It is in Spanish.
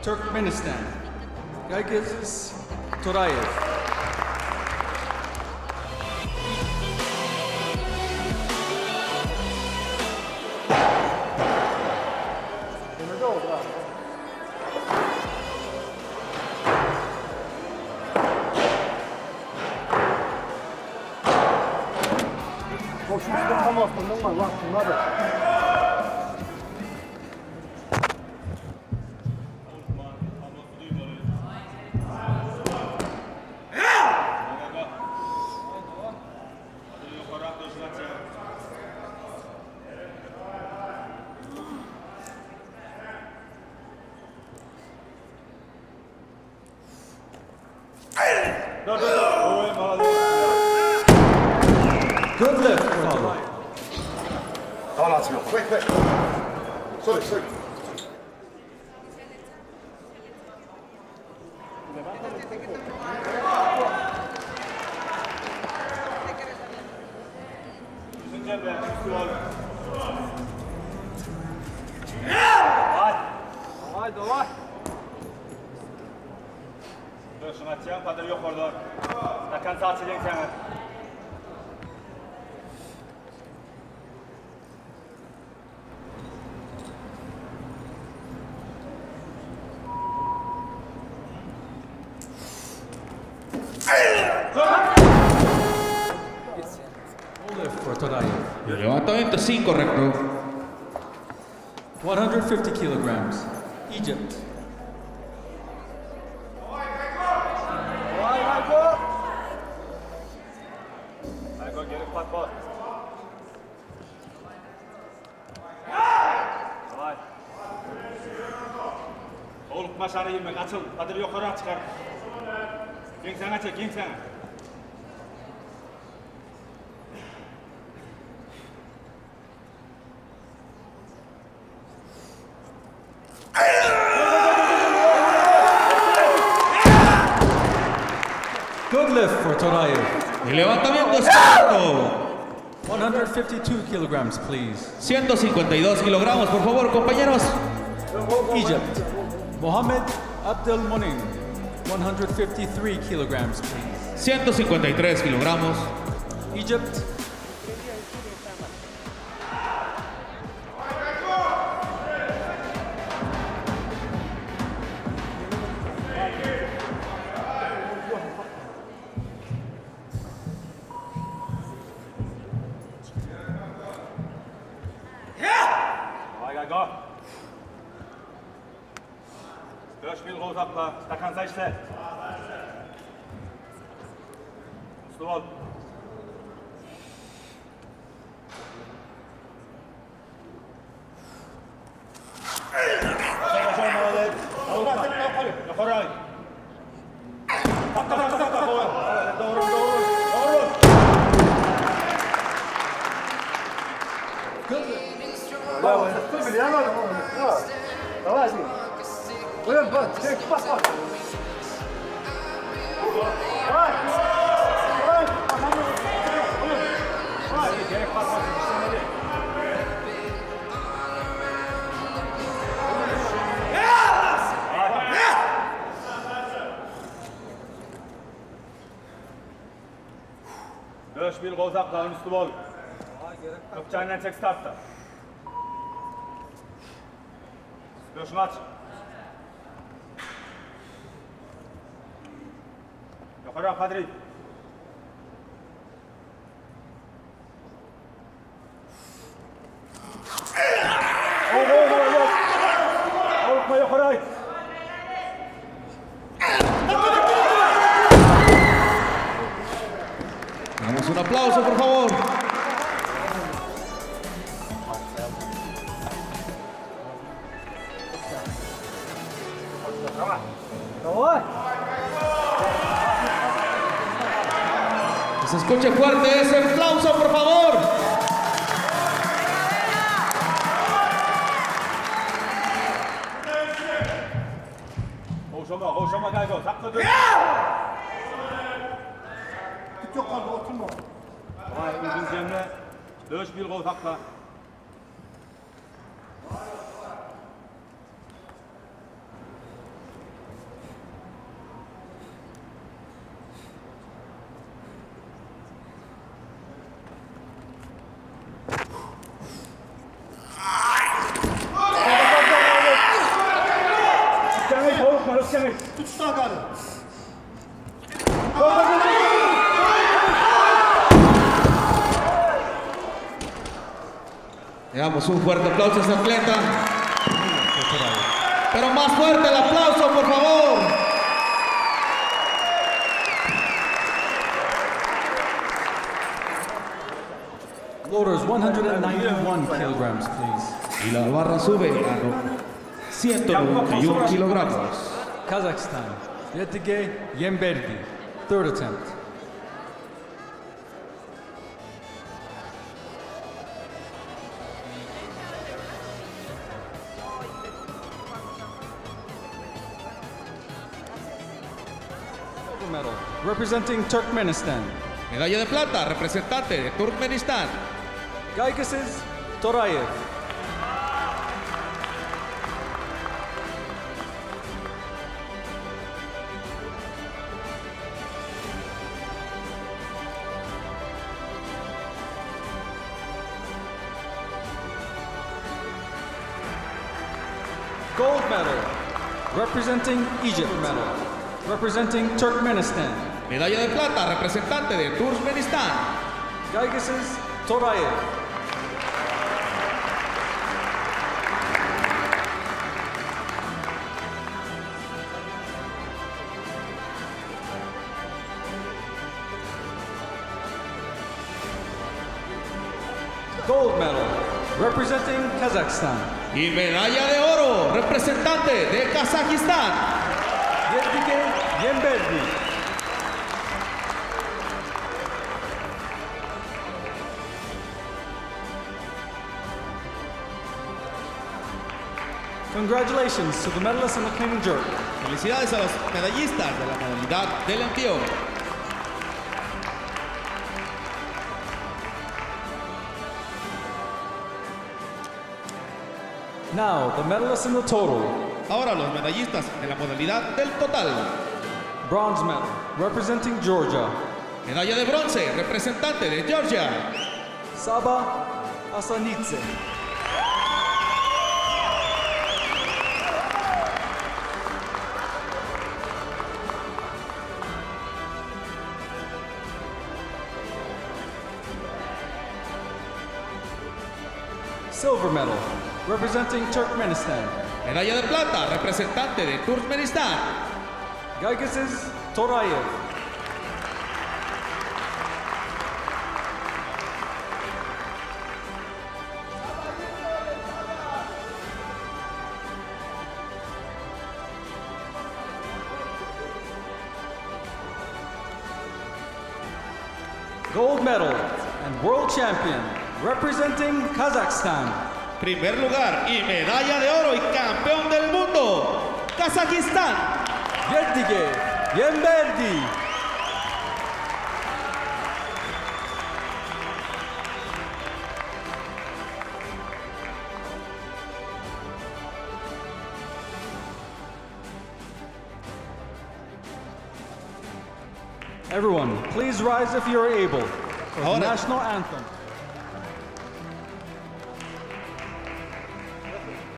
Turkmenistan, Gaýgysyz Töräýew. Good lift, follow. Quick. Sorry. Давай. Şuna çiyan kadar yok orada. Takan sağ çiyan sen. El levantamiento es incorrecto. 150 kilograms, Egypt. Oğlum başarı yemek açıl. Hadi yukarı çıkar. Geng sana çek, geng sana. Good lift for Töräýew. El levantamiento es correcto. 152 kilograms, please. 152 kilogramos, por favor, compañeros. Egypt. Mohammed Abdelmonin. 153 kilograms, please. 153 kilogramos. Egypt. Go. 4.000 uzakla, takansa işte. Üstü ol. Yukarı. Tak. Doğru. Давай, давай. Buyurun, çek, bas. Gerek bas. Döş bir uzakla, üstü bol. Öpçayından çek startta. Döşünü aç. Yukarı Kadri. Korkma yukarı. Damos un aplauso, por favor. Que se escuche fuerte ese aplauso, por favor. Hoşama Gaýgysyz. Sakla dön. Çok kaldı, oturma. Vay, uzun Jemi. Döş bir gol sakla. Tutuştan kaldı. Le damos un fuerte aplauso a ese atleta. Pero más fuerte el aplauso, por favor. Loaders, 191 kilograms, please. Y la barra sube a 191 kilogramos. Kazakhstan, ýetmedi, third attempt. Silver medal, representing Turkmenistan. Medalla de plata, representante de Turkmenistán. Gaýgysyz Töräýew. Gold medal, representing Egypt. Medal, representing Turkmenistan. Medalla de plata, representante de Turkmenistán. Gaýgysyz Töräýew. Gold medal, representing Kazakhstan. Y medalla de oro, representante de Kazajistán. Ýetmedi. Congratulations to the medalists in the clean and jerk. Felicidades a los medallistas de la modalidad del envío. Now, the medalists in the total. Ahora los medallistas de la modalidad del total. Bronze medal, representing Georgia. Medalla de bronce, representante de Georgia. Saba Asanidze. Silver medal, representing Turkmenistan. Medalla de plata, representante de Turkmenistán. Gaýgysyz Töräýew. Gold medal and world champion, representing Kazakhstan. Primer lugar y medalla de oro y campeón del mundo, Kazajistán. Ýetmedi. Everyone, please rise if you are able for the Ahora. national anthem.